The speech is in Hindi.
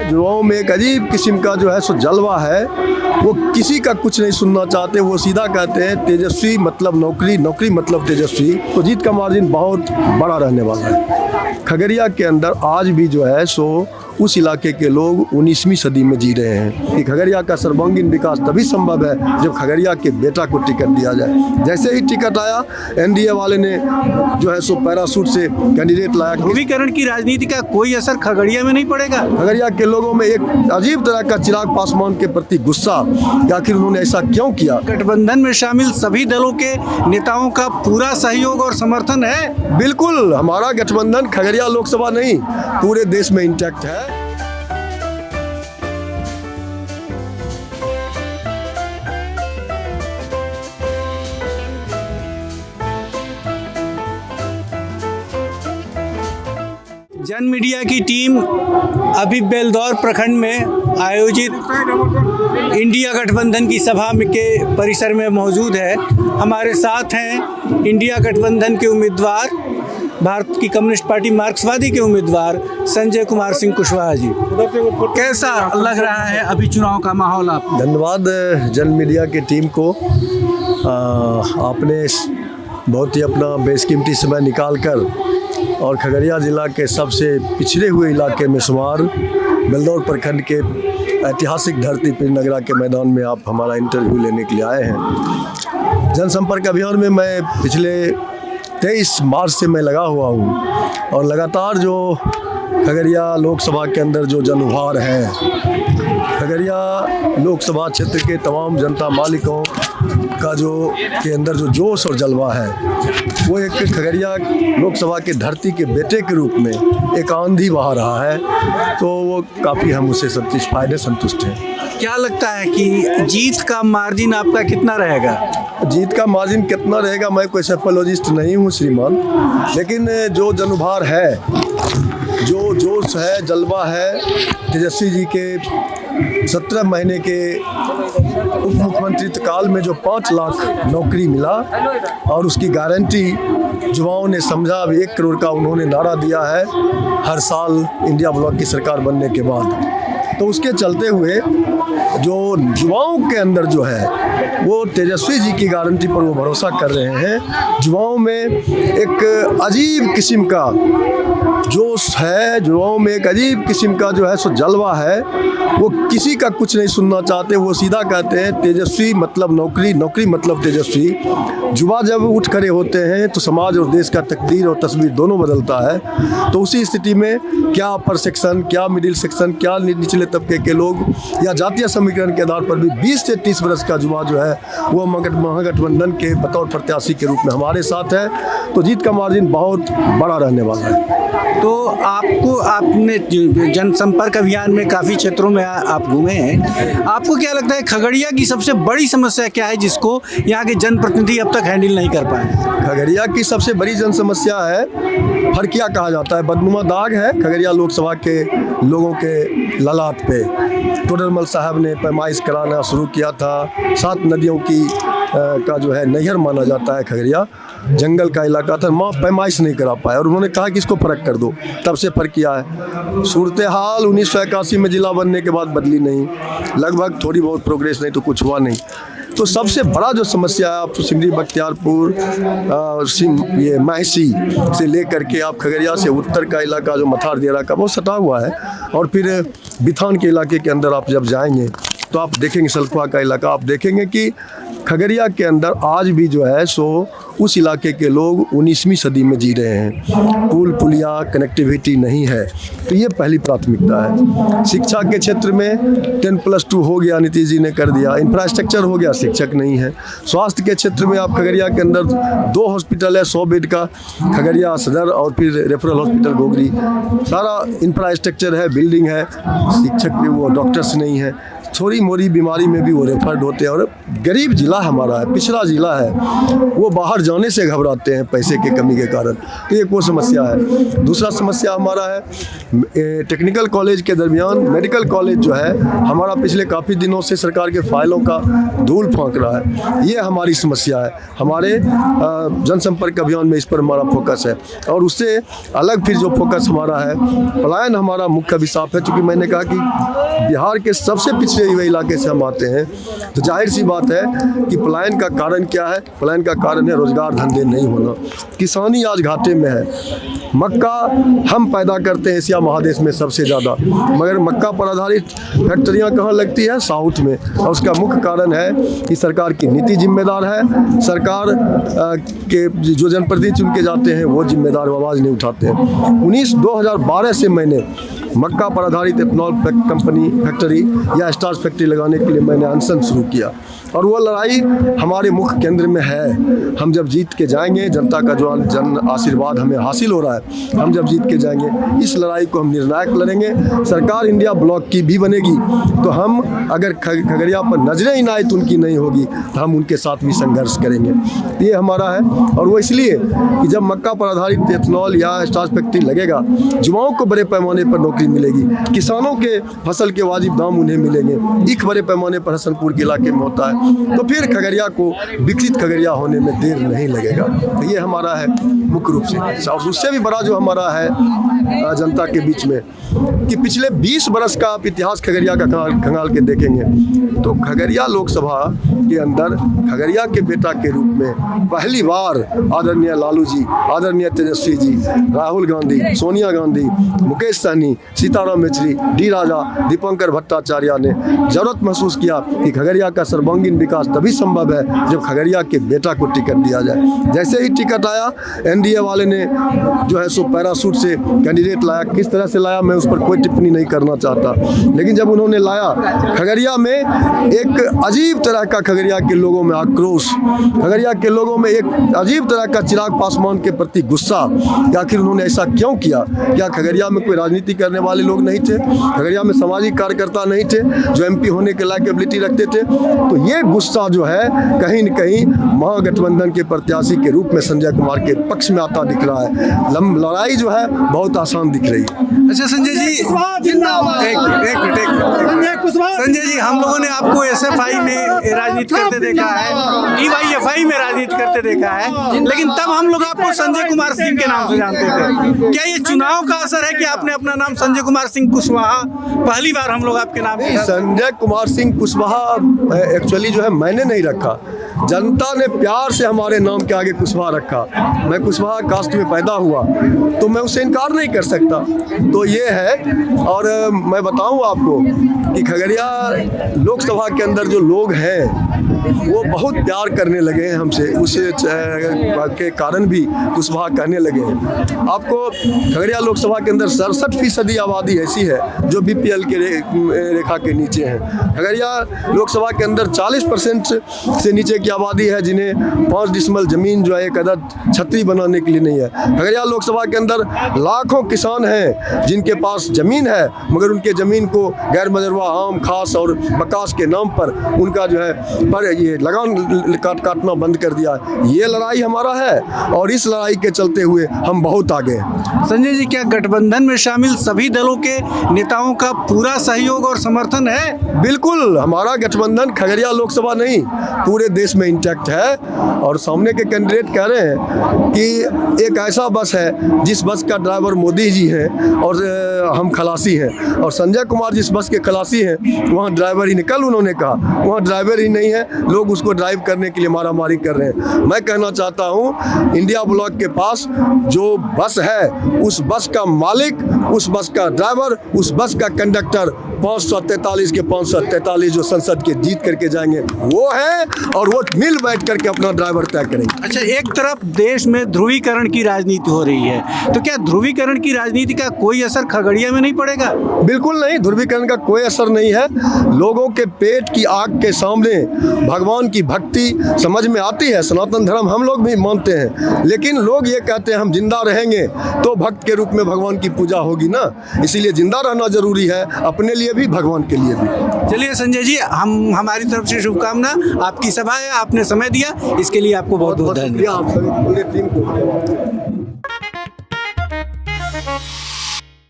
युवाओं में एक अजीब किस्म का जो है सो जलवा है। वो किसी का कुछ नहीं सुनना चाहते, वो सीधा कहते हैं तेजस्वी मतलब नौकरी, नौकरी मतलब तेजस्वी। तो जीत का मार्जिन बहुत बड़ा रहने वाला है। खगड़िया के अंदर आज भी जो है सो उस इलाके के लोग 19वीं सदी में जी रहे हैं कि खगड़िया का सर्वांगीण विकास तभी संभव है जब खगड़िया के बेटा को टिकट दिया जाए। जैसे ही टिकट आया, एनडीए वाले ने जो है सो पैराशूट से कैंडिडेट लाया। ध्रुवीकरण की राजनीति का कोई असर खगड़िया में नहीं पड़ेगा? खगड़िया के लोगों में एक अजीब तरह का चिराग पासवान के प्रति गुस्सा कि आखिर उन्होंने ऐसा क्यों किया। गठबंधन में शामिल सभी दलों के नेताओं का पूरा सहयोग और समर्थन है। बिल्कुल, हमारा गठबंधन खगड़िया लोकसभा नहीं पूरे देश में इंटैक्ट है। जन मीडिया की टीम अभी बेलदौर प्रखंड में आयोजित इंडिया गठबंधन की सभा के परिसर में मौजूद है। हमारे साथ हैं इंडिया गठबंधन के उम्मीदवार, भारत की कम्युनिस्ट पार्टी मार्क्सवादी के उम्मीदवार संजय कुमार सिंह कुशवाहा जी। कैसा लग रहा है अभी चुनाव का माहौल? आप धन्यवाद जन मीडिया की टीम को। आपने बहुत ही अपना बेशकीमती समय निकाल कर और खगड़िया ज़िला के सबसे पिछड़े हुए इलाके में शुमार बेलदौर प्रखंड के ऐतिहासिक धरती पीरनगरा के मैदान में आप हमारा इंटरव्यू लेने के लिए आए हैं। जनसंपर्क अभियान में मैं पिछले 23 मार्च से मैं लगा हुआ हूँ और लगातार जो खगड़िया लोकसभा के अंदर जो जनउभार है, खगड़िया लोकसभा क्षेत्र के तमाम जनता मालिकों का जो के अंदर जो जोश और जलवा है, वो एक खगड़िया लोकसभा के धरती के बेटे के रूप में एक आंधी बहा रहा है। तो वो काफ़ी हम उससे सेटिस्फाइड है, संतुष्ट हैं। क्या लगता है कि जीत का मार्जिन आपका कितना रहेगा? जीत का मार्जिन कितना रहेगा, मैं कोई सेफोलॉजिस्ट नहीं हूँ श्रीमान, लेकिन जो जनउभार है, जो जोश है, जलवा है, तेजस्वी जी के 17 महीने के उप मुख्यमंत्री काल में जो 5 लाख नौकरी मिला और उसकी गारंटी युवाओं ने समझा। अब 1 करोड़ का उन्होंने नारा दिया है हर साल इंडिया ब्लॉक की सरकार बनने के बाद। तो उसके चलते हुए जो युवाओं के अंदर जो है वो तेजस्वी जी की गारंटी पर वो भरोसा कर रहे हैं। युवाओं में एक अजीब किस्म का जोश है, युवाओं में एक अजीब किस्म का जो है सो जलवा है। वो किसी का कुछ नहीं सुनना चाहते, वो सीधा कहते हैं तेजस्वी मतलब नौकरी, नौकरी मतलब तेजस्वी। युवा जब उठ खड़े होते हैं तो समाज और देश का तकदीर और तस्वीर दोनों बदलता है। तो उसी स्थिति में क्या अपर सेक्शन, क्या मिडिल सेक्शन, क्या निचले तबके के लोग या जातीय समीकरण के आधार पर भी 20 से 30 वर्ष का युवा जो है वो महागठबंधन के बतौर प्रत्याशी के रूप में हमारे साथ है। तो जीत का मार्जिन बहुत बड़ा रहने वाला है। तो आपने जनसंपर्क अभियान में काफ़ी क्षेत्रों में आप घूमे हैं, आपको क्या लगता है खगड़िया की सबसे बड़ी समस्या क्या है जिसको यहाँ के जनप्रतिनिधि अब तक हैंडल नहीं कर पाए? खगड़िया की सबसे बड़ी जन समस्या है फर्किया कहा जाता है, बदनुमा दाग है खगड़िया लोकसभा के लोगों के ललाट पे। टोडरमल साहब ने पैमाइश कराना शुरू किया था। 7 नदियों की का जो है नैहर माना जाता है खगड़िया, जंगल का इलाका था, माँ पैमाइश नहीं करा पाए और उन्होंने कहा कि इसको फर्क कर दो। तब से फर्क किया है। सूरत हाल 1981 में जिला बनने के बाद बदली नहीं, लगभग थोड़ी बहुत प्रोग्रेस नहीं तो कुछ हुआ नहीं। तो सबसे बड़ा जो समस्या है आप सिमरी बख्तियारपुर, ये महसी से लेकर के आप खगड़िया से उत्तर का इलाका जो मथार दियारा का बहुत सटा हुआ है, और फिर बिथान के इलाके के अंदर आप जब जाएंगे तो आप देखेंगे सलखुआ का इलाका, आप देखेंगे कि खगड़िया के अंदर आज भी जो है सो उस इलाके के लोग 19वीं सदी में जी रहे हैं। पुल पुलिया कनेक्टिविटी नहीं है। तो ये पहली प्राथमिकता है। शिक्षा के क्षेत्र में 10+2 हो गया, नीतीश जी ने कर दिया। इंफ्रास्ट्रक्चर हो गया, शिक्षक नहीं है। स्वास्थ्य के क्षेत्र में आप खगड़िया के अंदर 2 हॉस्पिटल है 100 बेड का, खगड़िया सदर और फिर रेफरल हॉस्पिटल गोगरी। सारा इंफ्रास्ट्रक्चर है, बिल्डिंग है, शिक्षक भी वो डॉक्टर्स नहीं है। थोड़ी मोरी बीमारी में भी वो रेफर्ड होते हैं और गरीब जिला जिला हमारा है, पिछड़ा जिला है, वो बाहर जाने से घबराते हैं पैसे की कमी के कारण। तो ये कोई समस्या है। दूसरा समस्या हमारा है टेक्निकल कॉलेज के दरमियान मेडिकल कॉलेज जो है हमारा पिछले काफ़ी दिनों से सरकार के फाइलों का धूल फांक रहा है। ये हमारी समस्या है। हमारे जनसंपर्क अभियान में इस पर हमारा फोकस है। और उससे अलग फिर जो फोकस हमारा है, पलायन हमारा मुख्य अभिशाप है। चूँकि मैंने कहा कि बिहार के सबसे पिछड़े हुए इलाके से हम आते हैं, तो जाहिर सी बात है कि पलायन का कारण क्या है? पलायन का कारण है रोजगार धंधे नहीं होना। किसानी आज घाटे में है। मक्का हम पैदा करते हैं एशिया महादेश में सबसे ज़्यादा, मगर मक्का पर आधारित फैक्ट्रियां कहाँ लगती है? साउथ में। और उसका मुख्य कारण है कि सरकार की नीति जिम्मेदार है। सरकार के जो जनप्रतिनिधि चुन के जाते हैं वो जिम्मेदार आवाज़ नहीं उठाते हैं। 2012 से मैंने मक्का पर आधारित एथनॉल कंपनी फैक्ट्री या स्टार्च फैक्ट्री लगाने के लिए मैंने अनशन शुरू किया, और वो लड़ाई हमारे मुख्य केंद्र में है। हम जब जीत के जाएंगे, जनता का जो जन आशीर्वाद हमें हासिल हो रहा है, हम जब जीत के जाएंगे इस लड़ाई को हम निर्णायक लड़ेंगे। सरकार इंडिया ब्लॉक की भी बनेगी, तो हम अगर खगड़िया पर नजरें इनायत उनकी नहीं होगी तो हम उनके साथ भी संघर्ष करेंगे। ये हमारा है। और वो इसलिए कि जब मक्का पर आधारित एथनॉल या स्टार्च फैक्ट्री लगेगा, युवाओं को बड़े पैमाने पर नौकरी मिलेगी, किसानों के फसल के वाजिब दाम उन्हें मिलेंगे। एक बड़े पैमाने पर हसनपुर के इलाके में होता है, तो फिर खगड़िया को विकसित खगड़िया होने में देर नहीं लगेगा। तो ये हमारा है मुख्य रूप से। और उससे भी बड़ा जो हमारा है जनता के बीच में कि पिछले 20 बरस का आप इतिहास खगड़िया का खंगाल के देखेंगे तो खगड़िया लोकसभा के अंदर खगड़िया के बेटा के रूप में पहली बार आदरणीय लालू जी, आदरणीय तेजस्वी जी, राहुल गांधी, सोनिया गांधी, मुकेश सहनी, सीताराम येचुरी, डी राजा, दीपंकर भट्टाचार्य ने जरूरत महसूस किया कि खगड़िया का सर्वांगीण विकास तभी संभव है जब खगड़िया के बेटा को टिकट दिया जाए। जैसे ही टिकट आया, एनडीए वाले ने जो है सो पैराशूट से कैंडिडेट लाया। किस तरह से लाया मैं उस पर कोई टिप्पणी नहीं करना चाहता, लेकिन जब उन्होंने लाया, खगड़िया में एक अजीब तरह का खगड़िया के लोगों में आक्रोश, खगड़िया के लोगों में एक अजीब तरह का चिराग पासवान के प्रति गुस्सा कि आखिर उन्होंने ऐसा क्यों किया। क्या खगड़िया में कोई राजनीति करने वाले लोग नहीं थे? खगड़िया में सामाजिक कार्यकर्ता नहीं थे जो एमपी होने के लायकेबिलिटी रखते थे? तो ये गुस्सा जो है कहीं न कहीं महागठबंधन के प्रत्याशी के रूप में संजय कुमार के पक्ष में आता दिख रहा है। लड़ाई जो है बहुत आसान दिख रही है। अच्छा संजय जी, संजय जी, हम लोगों ने आपको एसएफआई में राजनीति करते देखा है, डीवाईएफआई में राजनीति करते देखा है, लेकिन तब हम लोग आपको संजय कुमार सिंह के नाम से जानते थे। क्या ये चुनाव का असर है कि आपने अपना नाम संजय कुमार सिंह कुशवाहा पहली बार हम लोग आपके नाम? संजय कुमार सिंह कुशवाहा एक्चुअली जो है मैंने नहीं रखा, जनता ने प्यार से हमारे नाम के आगे कुशवाहा रखा। मैं कुशवाहा कास्ट में पैदा हुआ तो मैं उससे इनकार नहीं कर सकता। तो ये है। और मैं बताऊं आपको कि खगड़िया लोकसभा के अंदर जो लोग हैं वो बहुत प्यार करने लगे हैं हमसे, उस के कारण भी कुशवाहा कहने लगे हैं। आपको खगड़िया लोकसभा के अंदर 67% आबादी ऐसी है जो बीपीएल के रेखा के नीचे है। खगड़िया लोकसभा के अंदर 40% से नीचे की आबादी है जिन्हें 5 डिसमल जमीन जो है एक अदद छतरी बनाने के लिए नहीं है। खगड़िया लोकसभा के अंदर लाखों किसान हैं जिनके पास जमीन है मगर उनके ज़मीन को गैर मजरवा आम, खास और बकास के नाम पर उनका जो है पर ये लगान काटना बंद कर दिया। ये लड़ाई हमारा है और इस लड़ाई के चलते हुए हम बहुत आगे हैं। संजय जी, क्या गठबंधन में शामिल सभी दलों के नेताओं का पूरा सहयोग और समर्थन है? बिल्कुल, हमारा गठबंधन खगड़िया लोकसभा नहीं पूरे देश में इंटैक्ट है। और सामने के कैंडिडेट कह रहे हैं कि एक ऐसा बस है जिस बस का ड्राइवर मोदी जी हैं और हम खलासी हैं, और संजय कुमार जिस बस के खलासी हैं वहाँ ड्राइवर ही नहीं। कल उन्होंने कहा वहाँ ड्राइवर ही नहीं है, लोग उसको ड्राइव करने के लिए मारामारी कर रहे हैं। मैं कहना चाहता हूँ इंडिया ब्लॉक के पास जो बस है उस बस का मालिक, उस बस का ड्राइवर, उस बस का कंडक्टर 543 के 543 जो संसद के जीत करके जाएंगे वो है, और वो मिल बैठ करके अपना ड्राइवर तय करेंगे। अच्छा, एक तरफ देश में ध्रुवीकरण की राजनीति हो रही है, तो क्या ध्रुवीकरण की राजनीति का कोई असर खगड़िया में नहीं पड़ेगा? बिल्कुल नहीं, ध्रुवीकरण का कोई असर नहीं है। लोगों के पेट की आग के सामने भगवान की भक्ति समझ में आती है। सनातन धर्म हम लोग भी मानते हैं, लेकिन लोग ये कहते हैं हम जिंदा रहेंगे तो भक्त के रूप में भगवान की पूजा होगी ना, इसीलिए जिंदा रहना जरूरी है, अपने लिए भी, भगवान के लिए भी। चलिए संजय जी, हम हमारी तरफ से शुभकामना। आपकी सभा है, आपने समय दिया, इसके लिए आपको बहुत बहुत धन्यवाद। आप सभी पूरे टीम को धन्यवाद।